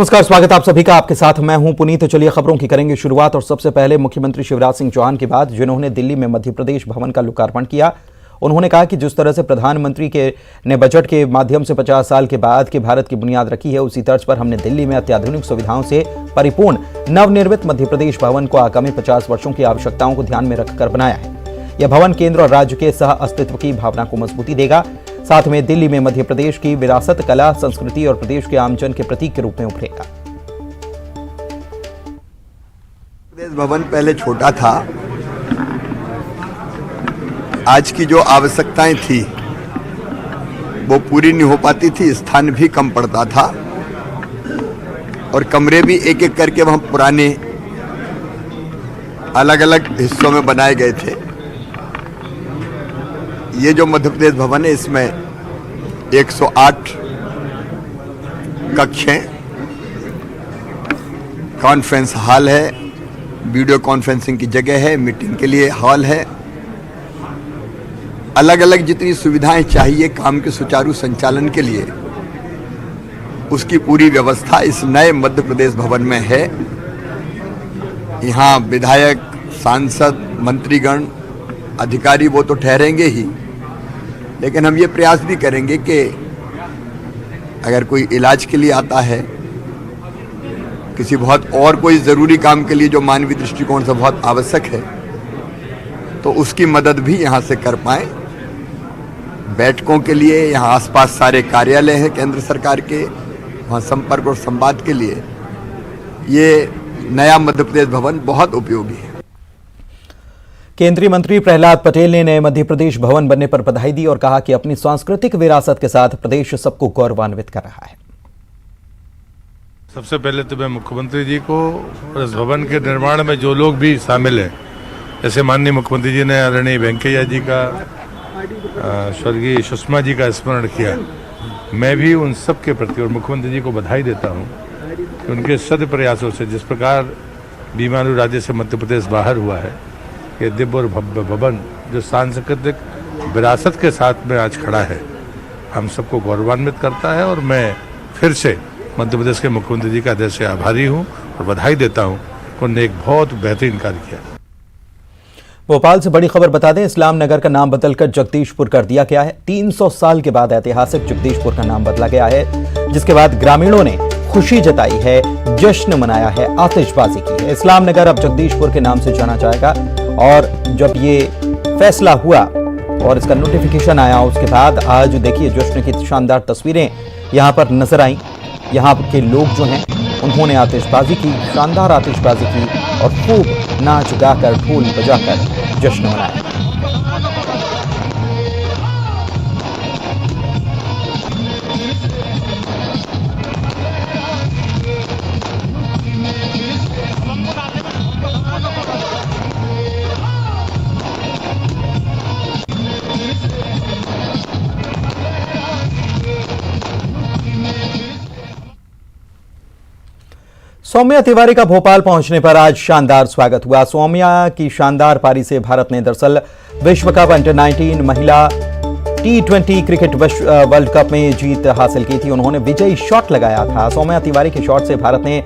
नमस्कार, स्वागत आप सभी का। आपके साथ मैं हूं पुनीत। तो चलिए खबरों की करेंगे शुरुआत। और सबसे पहले मुख्यमंत्री शिवराज सिंह चौहान की बात, जिन्होंने दिल्ली में मध्य प्रदेश भवन का लोकार्पण किया। उन्होंने कहा कि जिस तरह से प्रधानमंत्री ने बजट के माध्यम से 50 साल के बाद के भारत की बुनियाद रखी है, उसी तर्ज पर हमने दिल्ली में अत्याधुनिक सुविधाओं से परिपूर्ण नवनिर्मित मध्य प्रदेश भवन को आगामी 50 वर्षों की आवश्यकताओं को ध्यान में रखकर बनाया है। यह भवन केंद्र और राज्य के सह अस्तित्व की भावना को मजबूती देगा। साथ में दिल्ली में मध्य प्रदेश की विरासत, कला, संस्कृति और प्रदेश के आमजन के प्रतीक के रूप में उभरेगा। प्रदेश भवन पहले छोटा था, आज की जो आवश्यकताएं थी वो पूरी नहीं हो पाती थी, स्थान भी कम पड़ता था और कमरे भी एक एक करके वहां पुराने अलग अलग हिस्सों में बनाए गए थे। ये जो मध्य प्रदेश भवन है, इसमें 108 कक्ष हैं, कॉन्फ्रेंस हॉल है, वीडियो कॉन्फ्रेंसिंग की जगह है, मीटिंग के लिए हॉल है, अलग अलग जितनी सुविधाएं चाहिए काम के सुचारू संचालन के लिए, उसकी पूरी व्यवस्था इस नए मध्य प्रदेश भवन में है। यहाँ विधायक, सांसद, मंत्रीगण, अधिकारी वो तो ठहरेंगे ही, लेकिन हम ये प्रयास भी करेंगे कि अगर कोई इलाज के लिए आता है, किसी बहुत और कोई ज़रूरी काम के लिए जो मानवीय दृष्टिकोण से बहुत आवश्यक है, तो उसकी मदद भी यहाँ से कर पाएँ। बैठकों के लिए यहाँ आसपास सारे कार्यालय हैं केंद्र सरकार के, वहाँ संपर्क और संवाद के लिए ये नया मध्य प्रदेश भवन बहुत उपयोगी है। केंद्रीय मंत्री प्रहलाद पटेल ने नए मध्य प्रदेश भवन बनने पर बधाई दी और कहा कि अपनी सांस्कृतिक विरासत के साथ प्रदेश सबको गौरवान्वित कर रहा है। सबसे पहले तो मैं मुख्यमंत्री जी को इस भवन के निर्माण में जो लोग भी शामिल हैं, जैसे माननीय मुख्यमंत्री जी ने आदरणीय वेंकैया जी का, स्वर्गीय सुषमा जी का स्मरण किया, मैं भी उन सब के प्रति और मुख्यमंत्री जी को बधाई देता हूं कि उनके सद प्रयासों से जिस प्रकार बीमारू राज्य से मध्य प्रदेश बाहर हुआ है, ये दिव्य और भव्य भवन जो सांस्कृतिक विरासत के साथ में आज खड़ा है, हम सबको गौरवान्वित करता है। और मैं फिर से मध्य प्रदेश के मुख्यमंत्री जी का दिल से आभारी हूँ और बधाई देता हूँ। उन्होंने एक बहुत बेहतरीन कार्य किया। भोपाल से बड़ी खबर बता दें, इस्लाम नगर का नाम बदलकर जगदीशपुर कर दिया गया है। 300 साल के बाद ऐतिहासिक जगदीशपुर का नाम बदला गया है, जिसके बाद ग्रामीणों ने खुशी जताई है, जश्न मनाया है, आतिशबाजी की है। इस्लाम नगर अब जगदीशपुर के नाम से जाना जाएगा। और जब ये फैसला हुआ और इसका नोटिफिकेशन आया, उसके बाद आज देखिए जश्न की शानदार तस्वीरें यहां पर नजर आई। यहाँ के लोग जो हैं उन्होंने आतिशबाजी की, शानदार आतिशबाजी की और खूब नाच गाकर, ढोल बजाकर जश्न मनाया। सौम्या तिवारी का भोपाल पहुंचने पर आज शानदार स्वागत हुआ। सौम्या की शानदार पारी से भारत ने दरअसल विश्व कप अंडर 19 महिला T20 क्रिकेट वर्ल्ड कप में जीत हासिल की थी। उन्होंने विजयी शॉट लगाया था। सौम्या तिवारी के शॉट से भारत ने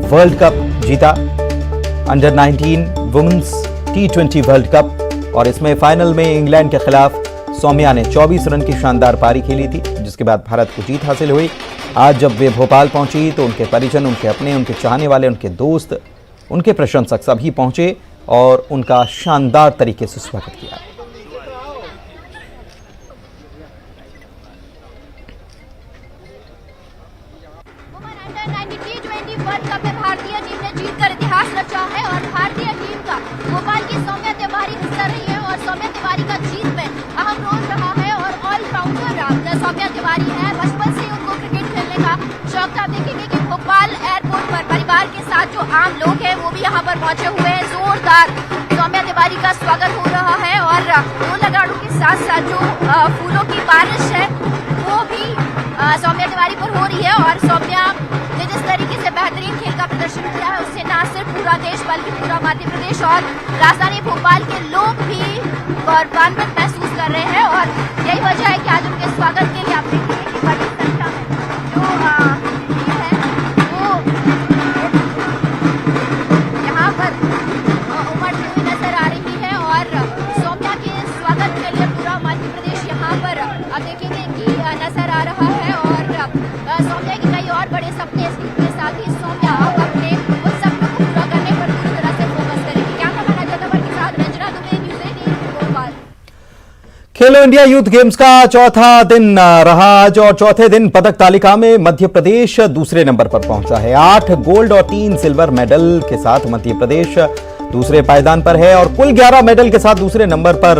वर्ल्ड कप जीता, under 19 women's T20 world cup. और इसमें फाइनल में इंग्लैंड के खिलाफ सौम्या ने 24 रन की शानदार पारी खेली थी, जिसके बाद भारत को जीत हासिल हुई। आज जब वे भोपाल पहुंची तो उनके परिजन, उनके अपने, उनके चाहने वाले, उनके दोस्त, उनके प्रशंसक सभी पहुंचे और उनका शानदार तरीके से स्वागत किया। वर्ल्ड कप में भारतीय टीम ने जीतकर इतिहास रचा है और भारतीय टीम का भोपाल की सौम्या तिवारी हिस्सा रही है और सौम्या तिवारी का जीत में अहम रोल रहा है। और ऑलराउंडर सौम्या तिवारी है, बचपन से उनको क्रिकेट खेलने का शौक था। देखेंगे कि भोपाल एयरपोर्ट पर परिवार के साथ जो आम लोग हैं वो भी यहाँ पर पहुंचे हुए हैं। जोरदार सौम्या तिवारी का स्वागत हो रहा है और ढोल नगाड़ों के साथ साथ जो फूलों की बारिश है वो भी सौम्या तिवारी पर हो रही है। और सौम्या ने जिस तरीके से बेहतरीन खेल का प्रदर्शन किया है, उससे न सिर्फ पूरा देश बल्कि पूरा मध्य प्रदेश और राजधानी भोपाल के लोग भी गौरवान्वित महसूस कर रहे हैं। और यही वजह है कि आज उनके स्वागत के लिए आप देखेंगे कि बड़ी संख्या में जो है वो सौम्या के स्वागत के लिए पूरा मध्य प्रदेश यहाँ पर देखेंगे कि नजर आ रहा है और सौम्या के कई और बड़े सपने इसके साथ ही सौम्या अब अपने उन सपनों को पूरा करने पर पूरी तरह से फोकस करेंगे। कैमरामैन अजय तंवर के साथ रंजना दुबे, न्यूज़ 18 भोपाल। खेलो इंडिया यूथ गेम्स का चौथा दिन रहा आज और चौथे दिन पदक तालिका में मध्य प्रदेश दूसरे नंबर पर पहुंचा है। 8 गोल्ड और 3 सिल्वर मेडल के साथ मध्य प्रदेश दूसरे पायदान पर है और कुल 11 मेडल के साथ दूसरे नंबर पर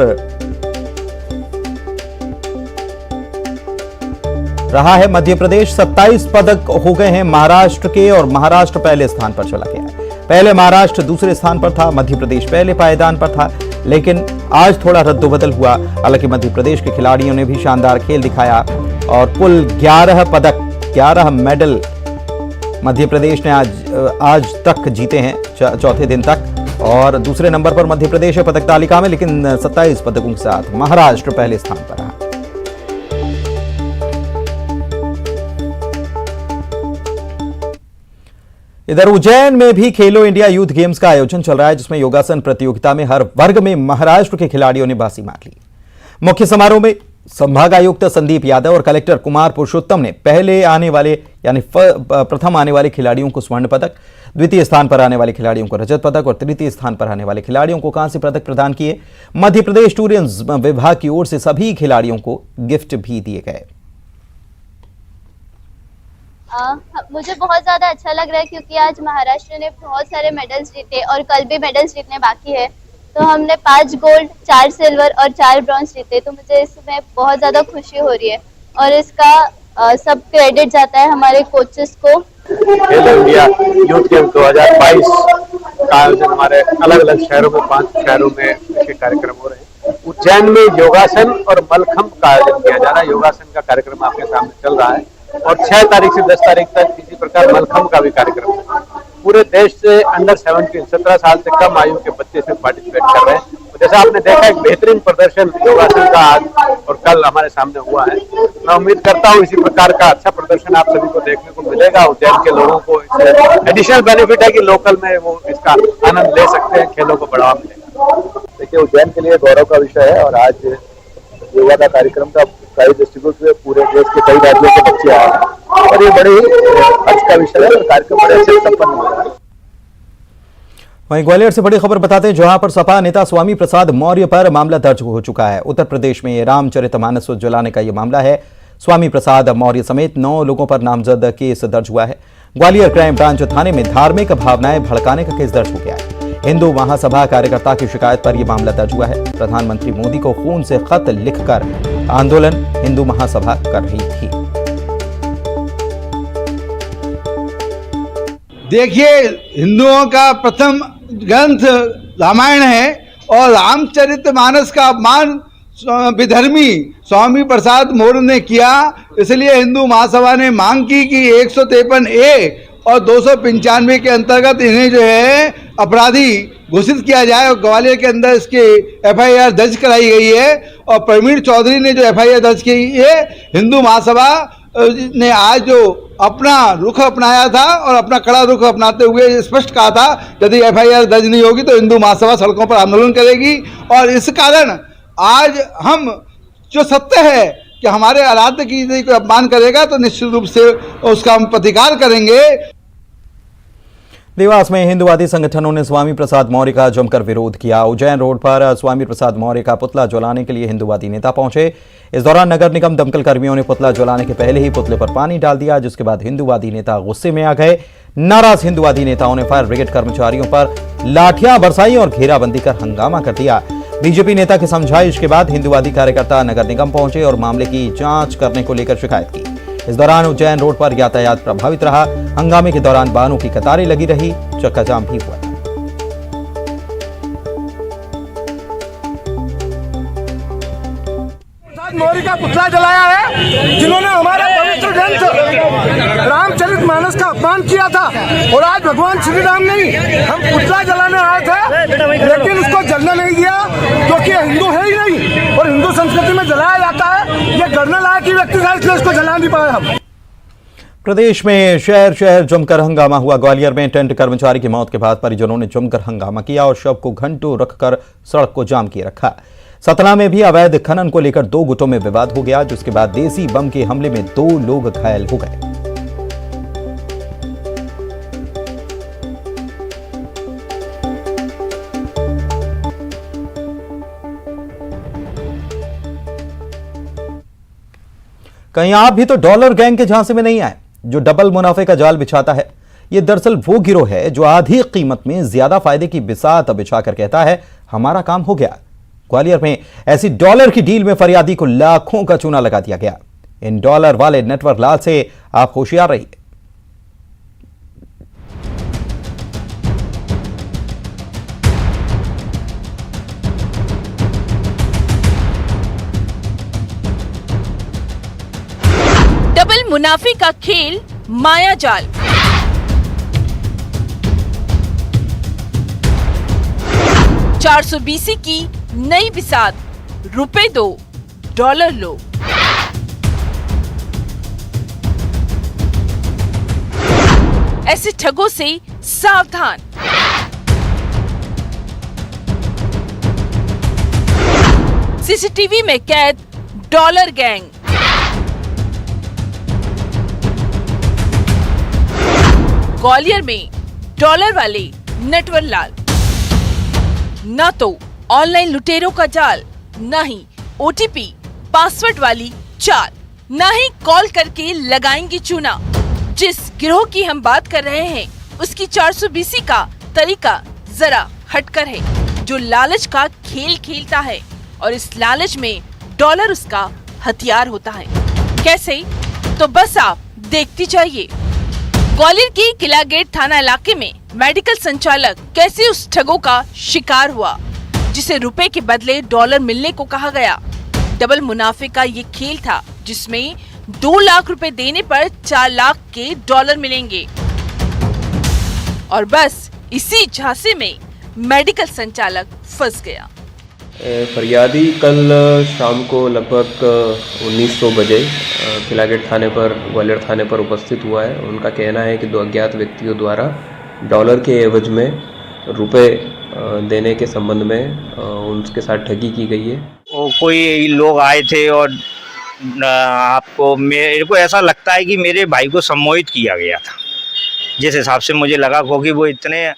रहा है मध्य प्रदेश। 27 पदक हो गए हैं महाराष्ट्र के और महाराष्ट्र पहले स्थान पर चला गया है। पहले महाराष्ट्र दूसरे स्थान पर था, मध्य प्रदेश पहले पायदान पर था, लेकिन आज थोड़ा रद्दोबदल हुआ। हालांकि मध्य प्रदेश के खिलाड़ियों ने भी शानदार खेल दिखाया और कुल 11 पदक 11 मेडल मध्य प्रदेश ने आज तक जीते हैं, चौथे दिन तक। और दूसरे नंबर पर मध्य प्रदेश है पदक तालिका में, लेकिन 27 पदकों के साथ महाराष्ट्र पहले स्थान पर रहा। इधर उज्जैन में भी खेलो इंडिया यूथ गेम्स का आयोजन चल रहा है, जिसमें योगासन प्रतियोगिता में हर वर्ग में महाराष्ट्र के खिलाड़ियों ने बाजी मार ली। मुख्य समारोह में संभाग आयुक्त संदीप यादव और कलेक्टर कुमार पुरुषोत्तम ने पहले आने वाले यानी प्रथम आने वाले खिलाड़ियों को स्वर्ण पदक, द्वितीय स्थान पर आने वाले खिलाड़ियों को रजत पदक और तृतीय स्थान पर आने वाले खिलाड़ियों को कांस्य पदक प्रदान किए। मध्य प्रदेश टूरिज्म विभाग की ओर से सभी खिलाड़ियों को गिफ्ट भी दिए गए। मुझे बहुत ज़्यादा अच्छा लग रहा है क्योंकि आज महाराष्ट्र ने बहुत सारे मेडल्स जीते और कल भी मेडल्स जीतने बाकी है। तो हमने 5 गोल्ड, 4 सिल्वर और 4 ब्रॉन्ज जीते, तो मुझे इसमें बहुत ज़्यादा खुशी हो रही है और इसका सब क्रेडिट जाता है हमारे कोचेस को। खेलो इंडिया यूथ गेम 2022 का आयोजन हमारे अलग अलग शहरों में 5 शहरों में इसके कार्यक्रम हो रहे हैं। उज्जैन में योगासन और मलखम्ब का आयोजन किया जा रहा है। योगासन का कार्यक्रम आपके सामने चल रहा है और 6 तारीख से 10 तारीख तक इसी प्रकार मलखम्ब का भी कार्यक्रम है। पूरे देश से अंडर 17 17 साल से कम आयु के बच्चे से पार्टिसिपेट कर रहे हैं। जैसा आपने देखा एक बेहतरीन प्रदर्शन योगासन का आज और कल हमारे सामने हुआ है। मैं उम्मीद करता हूँ इसी प्रकार का अच्छा प्रदर्शन आप सभी को देखने को मिलेगा। उज्जैन के लोगों को इससे एडिशनल बेनिफिट है कि लोकल में वो इसका आनंद ले सकते हैं, खेलों को बढ़ावा मिलेगा। देखिए उज्जैन के लिए गौरव का विषय है और आज योगा का कार्यक्रम का प्राइज डिस्ट्रीब्यूट हुए, पूरे देश के कई राज्यों के बच्चे आए हैं और ये बड़े ही अच्छा विषय है और कार्यक्रम बड़े अच्छे संपन्न हो रहा है। वहीं ग्वालियर से बड़ी खबर बताते हैं, जहां पर सपा नेता स्वामी प्रसाद मौर्य पर मामला दर्ज हो चुका है। उत्तर प्रदेश में रामचरितमानस जलाने का यह मामला है। स्वामी प्रसाद मौर्य समेत 9 लोगों पर नामजद केस दर्ज हुआ है। ग्वालियर क्राइम ब्रांच थाने में धार्मिक भावनाएं भड़काने का केस दर्ज हो गया है। हिंदू महासभा कार्यकर्ता की शिकायत पर यह मामला दर्ज हुआ है। प्रधानमंत्री मोदी को खून से खत लिखकर आंदोलन हिंदू महासभा कर रही थी। देखिए, हिंदुओं का प्रथम ग्रंथ रामायण है और रामचरितमानस का अपमान विधर्मी स्वामी प्रसाद मौर्य ने किया। इसलिए हिंदू महासभा ने मांग की कि 153A और 295 के अंतर्गत इन्हें जो है अपराधी घोषित किया जाए और ग्वालियर के अंदर इसकी FIR दर्ज कराई गई है। और प्रवीण चौधरी ने जो FIR दर्ज की है, हिंदू महासभा ने आज जो अपना रुख अपनाया था और अपना कड़ा रुख अपनाते हुए स्पष्ट कहा था यदि FIR दर्ज नहीं होगी तो हिंदू महासभा सड़कों पर आंदोलन करेगी। और इस कारण आज हम जो सत्य है कि हमारे आराध्य की यदि कोई अपमान करेगा तो निश्चित रूप से उसका हम प्रतिकार करेंगे। देवास में हिंदुवादी संगठनों ने स्वामी प्रसाद मौर्य का जमकर विरोध किया। उज्जैन रोड पर स्वामी प्रसाद मौर्य का पुतला जलाने के लिए हिंदुवादी नेता पहुंचे। इस दौरान नगर निगम दमकल कर्मियों ने पुतला जलाने के पहले ही पुतले पर पानी डाल दिया, जिसके बाद हिंदुवादी नेता गुस्से में आ गए। नाराज हिंदुवादी नेताओं ने फायर ब्रिगेड कर्मचारियों पर लाठियां बरसाई और घेराबंदी कर हंगामा कर दिया। बीजेपी नेता की समझाइश के बाद हिंदुवादी कार्यकर्ता नगर निगम पहुंचे और मामले की जांच करने को लेकर शिकायत की। इस दौरान उज्जैन रोड पर यातायात प्रभावित रहा। हंगामे के दौरान वाहनों की कतारें लगी रही, चक्काजाम भी हुआ। मौर्य का पुतला जलाया है, जिन्होंने हमारे पवित्र ग्रंथ रामचरितमानस का अपमान किया था। और आज भगवान श्री राम नहीं, हम पुतला जलाने आए थे, लेकिन उसको जलने नहीं दिया क्योंकि हिंदू है ही नहीं और हिंदू संस्कृति में जलाया जाता है। ये गणना लायक ही व्यक्ति था, इसलिए उसको जला नहीं पाए हम। प्रदेश में शहर शहर जमकर हंगामा हुआ। ग्वालियर में टेंट कर्मचारी की मौत के बाद परिजनों ने जमकर हंगामा किया और शव को घंटों रखकर सड़क को जाम किए रखा। सतना में भी अवैध खनन को लेकर 2 गुटों में विवाद हो गया, जिसके बाद देसी बम के हमले में 2 लोग घायल हो गए। कहीं आप भी तो डॉलर गैंग के झांसे में नहीं आए, जो डबल मुनाफे का जाल बिछाता है। यह दरअसल वो गिरोह है जो आधी कीमत में ज्यादा फायदे की बिसात बिछाकर कहता है हमारा काम हो गया। ग्वालियर में ऐसी डॉलर की डील में फरियादी को लाखों का चूना लगा दिया गया। इन डॉलर वाले नेटवर्क लाल से आप होशियार रहिए। डबल मुनाफे का खेल माया जाल। $420 की नई बिसात, रुपए दो डॉलर लो। ऐसे ठगों से सावधान। सीसीटीवी में कैद डॉलर गैंग। ग्वालियर में डॉलर वाले नेटवर्क लाल। न तो ऑनलाइन लुटेरों का जाल, न ही ओटीपी पासवर्ड वाली चाल, न ही कॉल करके लगाएंगे चूना। जिस गिरोह की हम बात कर रहे हैं उसकी 420 का तरीका जरा हटकर है, जो लालच का खेल खेलता है और इस लालच में डॉलर उसका हथियार होता है। कैसे? तो बस आप देखती जाइए। ग्वालियर की किला गेट थाना इलाके में मेडिकल संचालक कैसे उस ठगों का शिकार हुआ, जिसे रुपए के बदले डॉलर मिलने को कहा गया। डबल मुनाफे का ये खेल था, जिसमें 2 लाख रुपए देने पर 4 लाख के डॉलर मिलेंगे। और बस इसी झांसे में मेडिकल संचालक फंस गया। फरियादी कल शाम को लगभग 1900 बजे किलागेट थाने पर, ग्वालियर थाने पर उपस्थित हुआ है। उनका कहना है कि 2 अज्ञात व्यक्तियों द्वारा डॉलर के एवज में रुपए देने के संबंध में उनके साथ ठगी की गई है। वो कोई लोग आए थे और आपको, मेरे को ऐसा लगता है कि मेरे भाई को सम्मोहित किया गया था। जिस हिसाब से मुझे लगा, क्योंकि वो इतने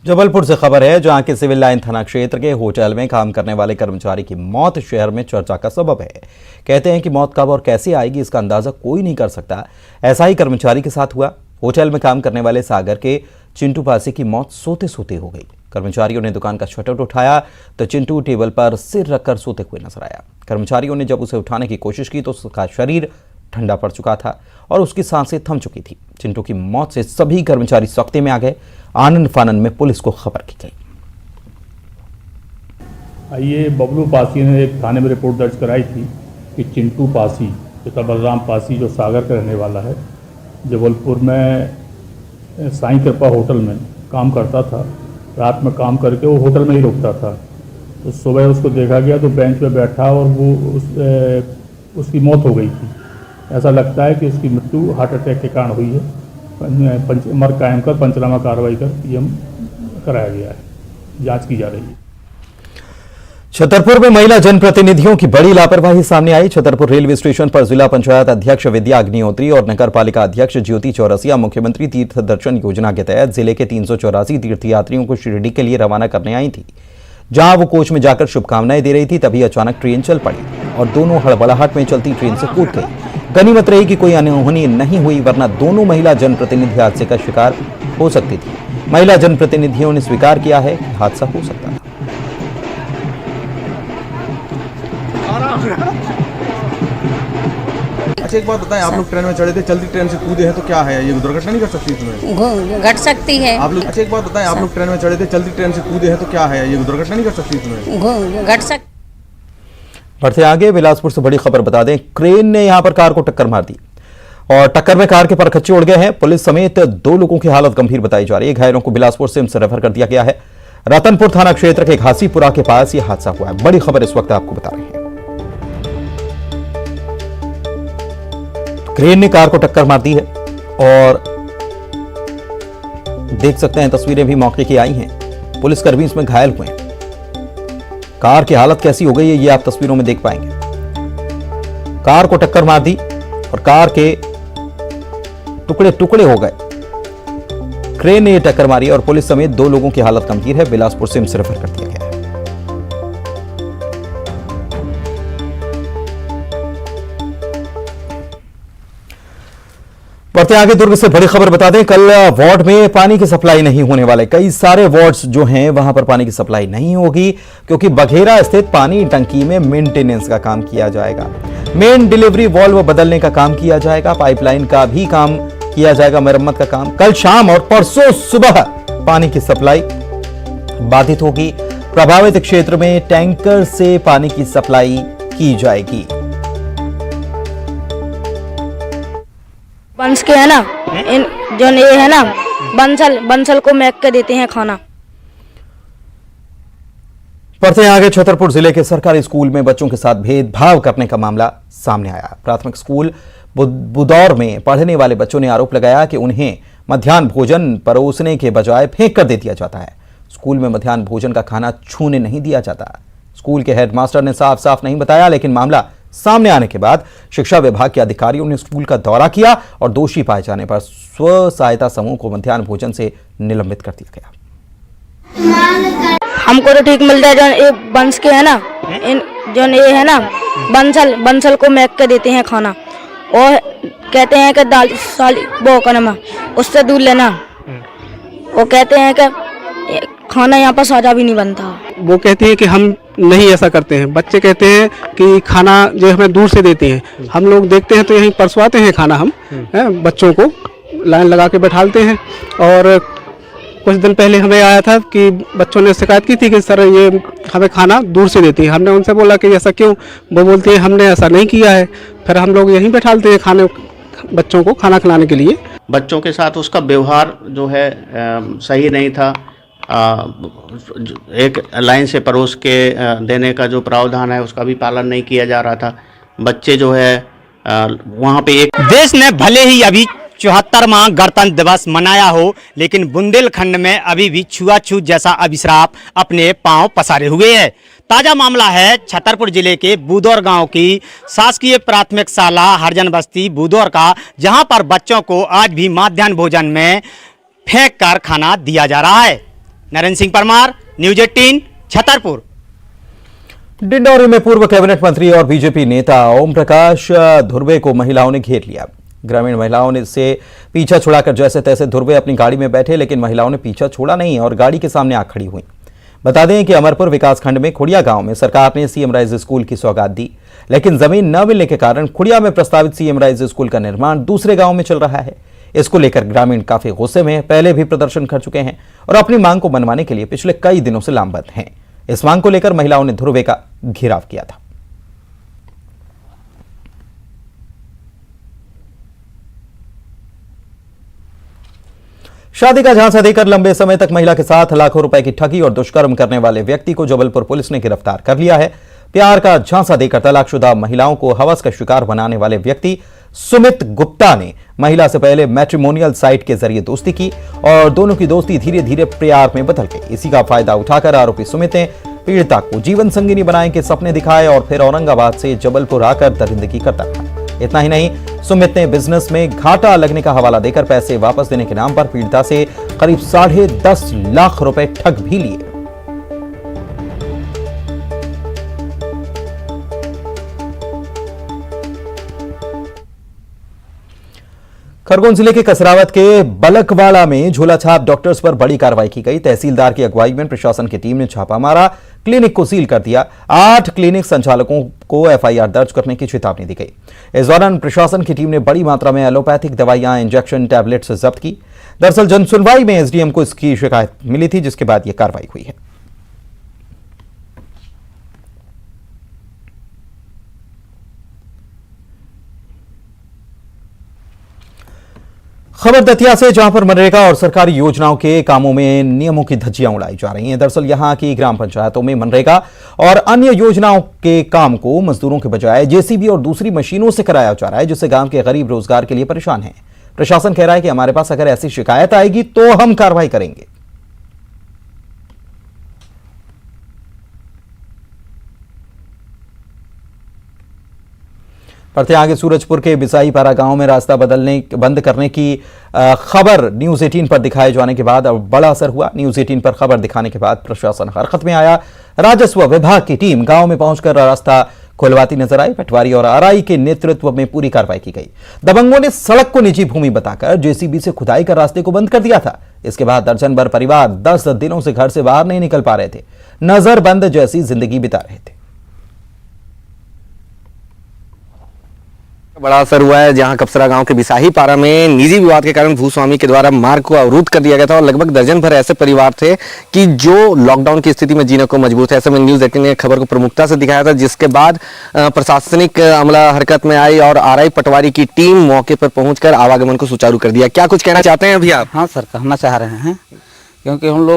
जबलपुर से खबर है, जहां के सिविल लाइन थाना क्षेत्र के होटल में काम करने वाले कर्मचारी की मौत शहर में चर्चा का सबब है। कहते हैं कि मौत कब और कैसे आएगी इसका अंदाजा कोई नहीं कर सकता। ऐसा ही कर्मचारी के साथ हुआ। होटल में काम करने वाले सागर के चिंटू पासी की मौत सोते सोते हो गई। कर्मचारियों ने दुकान का शटर उठाया तो चिंटू टेबल पर सिर रखकर सोते हुए नजर आया। कर्मचारियों ने जब उसे उठाने की कोशिश की तो उसका शरीर ठंडा पड़ चुका था और उसकी सांसें थम चुकी थी। चिंटू की मौत से सभी कर्मचारी सख्ते में आ गए। आनंद फानन में पुलिस को खबर की गई। आइए, बबलू पासी ने एक थाने में रिपोर्ट दर्ज कराई थी कि चिंटू पासी, पिता बलराम पासी, जो सागर का रहने वाला है, जबलपुर में साईं कृपा होटल में काम करता था। रात में काम करके वो होटल में ही रुकता था। तो सुबह उसको देखा गया तो बेंच पे बैठा और वो उसकी मौत हो गई थी। ऐसा लगता है कि उसकी मृत्यु हार्ट अटैक के कारण हुई है। मर्ग कायम कर पंचनामा कार्रवाई कर पीएम कराया गया है। जांच की जा रही है। छतरपुर में महिला जनप्रतिनिधियों की बड़ी लापरवाही सामने आई। छतरपुर रेलवे स्टेशन पर जिला पंचायत अध्यक्ष विद्या अग्निहोत्री और नगर पालिका अध्यक्ष ज्योति चौरसिया मुख्यमंत्री तीर्थ दर्शन योजना के तहत जिले के 384 तीर्थयात्रियों को शिरडी के लिए रवाना करने आई थी। जहां वो कोच में जाकर शुभकामनाएं दे रही थी, तभी अचानक ट्रेन चल पड़ी और दोनों हड़बड़ाहट में चलती ट्रेन से कूद गई। गनीमत रही कि कोई अनहोनी नहीं हुई, वरना दोनों महिला जनप्रतिनिधि हादसे का शिकार हो सकती थी। महिला जनप्रतिनिधियों ने स्वीकार किया है कि हादसा हो सकता था। अच्छा, एक बात बताएं, आप लोग ट्रेन में चढ़े थे, चलती ट्रेन से कूदे हैं तो क्या है, ये दुर्घटना नहीं कर सकती तुम्हें? घट सकती है। आप लोग, अच्छा एक बात बताएं, आप लोग ट्रेन में चढ़े थे, चलती ट्रेन से कूदे हैं तो क्या है, ये दुर्घटना नहीं कर सकती तुम्हें? घट सकती। बढ़ते आगे, बिलासपुर से बड़ी खबर बता दें, क्रेन ने यहां पर कार को टक्कर मार दी और टक्कर में कार के परखच्चे उड़ गए हैं। पुलिस समेत 2 लोगों की हालत गंभीर बताई जा रही है। घायलों को बिलासपुर सिम्स रेफर कर दिया गया है। रतनपुर थाना क्षेत्र के घासीपुरा के पास यह हादसा हुआ है। बड़ी खबर इस वक्त आपको बता रहे हैं। क्रेन ने कार को टक्कर मार दी है और देख सकते हैं तस्वीरें भी मौके की आई हैं। पुलिसकर्मी इसमें घायल हुए हैं। कार की हालत कैसी हो गई है ये आप तस्वीरों में देख पाएंगे। कार को टक्कर मार दी और कार के टुकड़े टुकड़े हो गए। क्रेन ने टक्कर मारी और पुलिस समेत 2 लोगों की हालत गंभीर है। बिलासपुर सिम्स रेफर कर दिया गया है। बढ़ते आगे दुर्ग से बड़ी खबर बता दें, कल वार्ड में पानी की सप्लाई नहीं होने वाले कई सारे वार्ड्स जो हैं वहां पर पानी की सप्लाई नहीं होगी क्योंकि बघेरा स्थित पानी टंकी में मेंटेनेंस का काम किया जाएगा। मेन डिलीवरी वाल्व बदलने का काम किया जाएगा। पाइपलाइन का भी काम किया जाएगा, मरम्मत का काम। कल शाम और परसों सुबह पानी की सप्लाई बाधित होगी। प्रभावित क्षेत्र में टैंकर से पानी की सप्लाई की जाएगी। बंस के है ना, जो ये है ना बंसल को मैक के देते हैं खाना। बढ़ते आगे, छतरपुर जिले के सरकारी स्कूल में बच्चों के साथ भेदभाव करने का मामला सामने आया। प्राथमिक स्कूल बुदौर में पढ़ने वाले बच्चों ने आरोप लगाया कि उन्हें मध्याह्न भोजन परोसने के बजाय फेंक कर दे दिया जाता है। स्कूल में मध्याह्न भोजन का खाना छूने नहीं दिया जाता। स्कूल के हेडमास्टर ने साफ साफ नहीं बताया, लेकिन मामला सामने आने के बाद शिक्षा विभाग के अधिकारियों ने स्कूल का दौरा किया और दोषी पाए जाने पर स्व सहायता समूह को मध्याह्न भोजन से निलंबित कर दिया गया। हमको तो ठीक मिलता है जो ये बंस के है ना, जो ये है ना बंसल को मैक के देते हैं खाना और कहते हैं कि दाल साली वो करना उससे दूर लेना। वो कहते हैं कि खाना यहाँ पर साजा भी नहीं बनता। वो कहते हैं कि हम नहीं ऐसा करते हैं। बच्चे कहते हैं कि खाना जो हमें दूर से देते हैं। हम लोग देखते हैं तो यहीं परसवाते हैं खाना। हम बच्चों को लाइन लगा के बैठालते हैं। और कुछ दिन पहले हमें आया था कि बच्चों ने शिकायत की थी कि सर ये हमें खाना दूर से देती है। हमने उनसे बोला कि ऐसा क्यों? वो बोलती है हमने ऐसा नहीं किया है। फिर हम लोग यहीं बैठालते हैं खाने बच्चों को खाना खिलाने के लिए। बच्चों के साथ उसका व्यवहार जो है सही नहीं था। एक लाइन से परोस के देने का जो प्रावधान है उसका भी पालन नहीं किया जा रहा था। बच्चे जो है वहाँ पे एक देश ने भले ही अभी 74वां गणतंत्र दिवस मनाया हो, लेकिन बुंदेलखंड में अभी भी छुआछूत जैसा अभिशाप अपने पांव पसारे हुए है। ताजा मामला है छतरपुर जिले के बुदौर गांव की शासकीय प्राथमिक शाला हरजन बस्ती बुदौर का, जहां पर बच्चों को आज भी मध्याह्न भोजन में फेंक कर खाना दिया जा रहा है। नरेंद्र सिंह परमार, न्यूज 18, छतरपुर। डिंडौरी में पूर्व कैबिनेट मंत्री और बीजेपी नेता ओम प्रकाश धुर्वे को महिलाओं ने घेर लिया। ग्रामीण महिलाओं ने से पीछा छुड़ाकर जैसे तैसे धुर्वे अपनी गाड़ी में बैठे, लेकिन महिलाओं ने पीछा छोड़ा नहीं और गाड़ी के सामने आ खड़ी हुई। बता दें कि अमरपुर विकासखंड में खुड़िया गांव में सरकार ने सीएम राइज स्कूल की सौगात दी, लेकिन जमीन न मिलने के कारण खुड़िया में प्रस्तावित सीएम राइज स्कूल का निर्माण दूसरे गांव में चल रहा है। इसको लेकर ग्रामीण काफी गुस्से में, पहले भी प्रदर्शन कर चुके हैं और अपनी मांग को मनवाने के लिए पिछले कई दिनों से लामबंद हैं। इस मांग को लेकर महिलाओं ने धुर्वे का घेराव किया था। शादी का झांसा देकर लंबे समय तक महिला के साथ लाखों रुपए की ठगी और दुष्कर्म करने वाले व्यक्ति को जबलपुर पुलिस ने गिरफ्तार कर लिया है। प्यार का झांसा देकर तलाकशुदा महिलाओं को हवस का शिकार बनाने वाले व्यक्ति सुमित गुप्ता ने महिला से पहले मैट्रिमोनियल साइट के जरिए दोस्ती की और दोनों की दोस्ती धीरे धीरे प्यार में बदल गई। इसी का फायदा उठाकर आरोपी सुमित ने पीड़िता को जीवन संगिनी बनाने के सपने दिखाए और फिर औरंगाबाद से जबलपुर आकर दरिंदगी करता रहा। इतना ही नहीं, सुमित ने बिजनेस में घाटा लगने का हवाला देकर पैसे वापस देने के नाम पर पीड़िता से करीब 10.5 लाख रुपए ठग भी लिए। खरगोन जिले के कसरावत के बलकवाड़ा में झोलाछाप डॉक्टर्स पर बड़ी कार्रवाई की गई। तहसीलदार की अगुवाई में प्रशासन की टीम ने छापा मारा, क्लिनिक को सील कर दिया। 8 क्लिनिक संचालकों को एफआईआर दर्ज करने की चेतावनी दी गई। इस दौरान प्रशासन की टीम ने बड़ी मात्रा में एलोपैथिक दवाइयां, इंजेक्शन, टैबलेट्स जब्त की। दरअसल जनसुनवाई में एसडीएम को इसकी शिकायत मिली थी, जिसके बाद यह कार्रवाई हुई है। खबर दतिया से, जहां पर मनरेगा और सरकारी योजनाओं के कामों में नियमों की धज्जियां उड़ाई जा रही हैं। दरअसल यहां की ग्राम पंचायतों में मनरेगा और अन्य योजनाओं के काम को मजदूरों के बजाय जेसीबी और दूसरी मशीनों से कराया जा रहा है, जिससे गांव के गरीब रोजगार के लिए परेशान हैं। प्रशासन कह रहा है कि हमारे पास अगर ऐसी शिकायत आएगी तो हम कार्रवाई करेंगे। बढ़ते आगे, सूरजपुर के बिसाईपारा गांव में रास्ता बंद करने की खबर न्यूज 18 पर दिखाए जाने के बाद अब बड़ा असर हुआ। न्यूज 18 पर खबर दिखाने के बाद प्रशासन हरकत में आया। राजस्व विभाग की टीम गांव में पहुंचकर रास्ता खुलवाती नजर आई। पटवारी और आरआई के नेतृत्व में पूरी कार्रवाई की गई। दबंगों ने सड़क को निजी भूमि बताकर जेसीबी से खुदाई कर रास्ते को बंद कर दिया था। इसके बाद दर्जन भर परिवार 10 दिनों से घर से बाहर नहीं निकल पा रहे थे, नजरबंद जैसी जिंदगी बिता रहे थे। बड़ा असर हुआ है, जहां कपसरा गांव के बिसाहीपारा में निजी विवाद के कारण भूस्वामी के द्वारा मार्ग को अवरुद्ध कर दिया गया था और लगभग दर्जन भर ऐसे परिवार थे कि जो लॉकडाउन की स्थिति में जीने को मजबूर थे। ऐसे में न्यूज 18 ने खबर को प्रमुखता से दिखाया था, जिसके बाद प्रशासनिक अमला हरकत में आई और आरआई पटवारी की टीम मौके पर पहुंचकर आवागमन को सुचारू कर दिया। क्या कुछ कहना चाहते हैं अभी आप? हाँ सर, कहना चाह रहे हैं, क्योंकि हम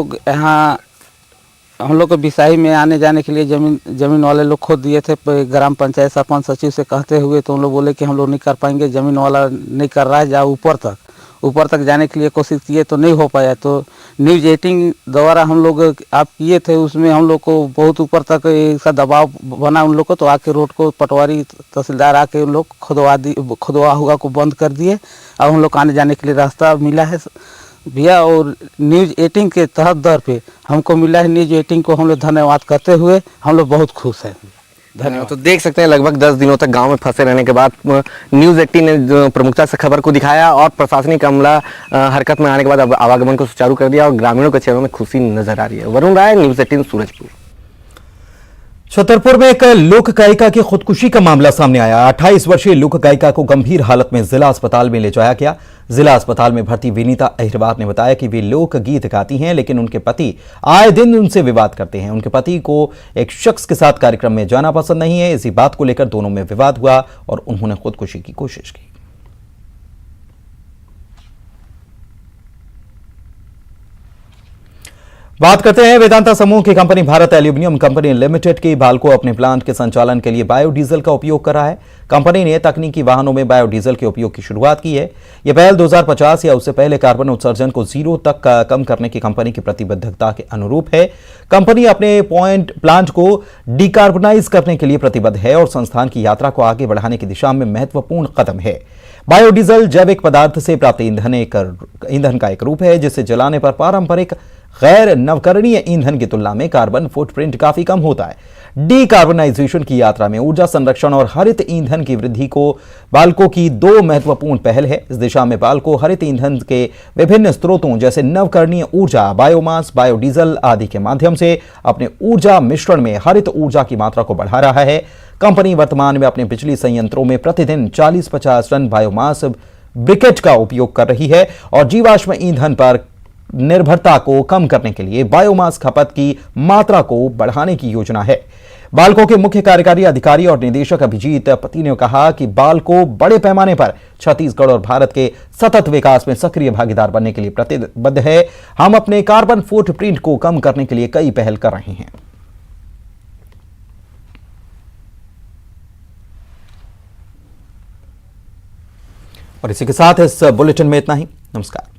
लोग को बिसाही में आने जाने के लिए जमीन वाले लोग खोद दिए थे। ग्राम पंचायत सरपंच सचिव से कहते हुए तो हम लोग बोले कि हम लोग नहीं कर पाएंगे, जमीन वाला नहीं कर रहा है, जाओ ऊपर तक जाने के लिए कोशिश किए तो नहीं हो पाया। तो न्यूज 18 द्वारा हम लोग आप किए थे, उसमें हम लोग को बहुत ऊपर तक इसका दबाव बना उन लोग को, तो आके रोड को पटवारी तहसीलदार आके उन लोग खुदवा हुआ को बंद कर दिए। अब हम लोग को आने जाने के लिए रास्ता मिला है भैया, और न्यूज 18 के तहत दर पे हमको मिला है। न्यूज 18 को हम लोग धन्यवाद करते हुए हम लोग बहुत खुश हैं। धन्यवाद। तो देख सकते हैं लगभग 10 दिनों तक गांव में फंसे रहने के बाद न्यूज 18 ने प्रमुखता से खबर को दिखाया और प्रशासनिक अमला हरकत में आने के बाद अब आवागमन को सुचारू कर दिया और ग्रामीणों के चेहरों में खुशी नजर आ रही है। वरुण राय, न्यूज 18 सूरजपुर। छतरपुर में एक लोक गायिका की खुदकुशी का मामला सामने आया। 28 वर्षीय लोक गायिका को गंभीर हालत में जिला अस्पताल में ले जाया गया। जिला अस्पताल में भर्ती विनीता अहिरवार ने बताया कि वे लोक गीत गाती हैं, लेकिन उनके पति आए दिन उनसे विवाद करते हैं। उनके पति को एक शख्स के साथ कार्यक्रम में जाना पसंद नहीं है। इसी बात को लेकर दोनों में विवाद हुआ और उन्होंने खुदकुशी की कोशिश की। बात करते हैं वेदांता समूह की company Bharat aluminium company limited की। बाल्को अपने प्लांट के संचालन के लिए बायोडीजल का उपयोग कर रहा है। कंपनी ने तकनीकी वाहनों में बायोडीजल के उपयोग की शुरुआत की है। यह पहल 2050 या उससे पहले कार्बन उत्सर्जन को 0 तक कम करने की कंपनी की प्रतिबद्धता के अनुरूप है। कंपनी अपने प्लांट को डिकार्बनाइज करने के लिए प्रतिबद्ध है और संस्थान की यात्रा को आगे बढ़ाने की दिशा में महत्वपूर्ण कदम है। बायोडीजल जैविक पदार्थ से प्राप्त ईंधन का एक रूप है, जिसे जलाने पर पारंपरिक गैर नवकरणीय ईंधन की तुलना में कार्बन फुटप्रिंट काफी कम होता है। डीकार्बनाइजेशन की यात्रा में ऊर्जा संरक्षण और हरित ईंधन की वृद्धि को बाल्को की 2 महत्वपूर्ण पहल है। इस दिशा में बाल्को हरित ईंधन के विभिन्न स्रोतों जैसे नवकरणीय ऊर्जा, बायोमास, बायोडीजल आदि के माध्यम से अपने ऊर्जा मिश्रण में हरित ऊर्जा की मात्रा को बढ़ा रहा है। कंपनी वर्तमान में अपने बिजली संयंत्रों में प्रतिदिन 40-50 टन बायोमास ब्रिकेट का उपयोग कर रही है और जीवाश्म ईंधन पर निर्भरता को कम करने के लिए बायोमास खपत की मात्रा को बढ़ाने की योजना है। बाल्को के मुख्य कार्यकारी अधिकारी और निदेशक अभिजीत पति ने कहा कि बाल्को बड़े पैमाने पर छत्तीसगढ़ और भारत के सतत विकास में सक्रिय भागीदार बनने के लिए प्रतिबद्ध है। हम अपने कार्बन फुटप्रिंट को कम करने के लिए कई पहल कर रहे हैं। और इसी के साथ इस बुलेटिन में इतना ही। नमस्कार।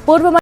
पूर्व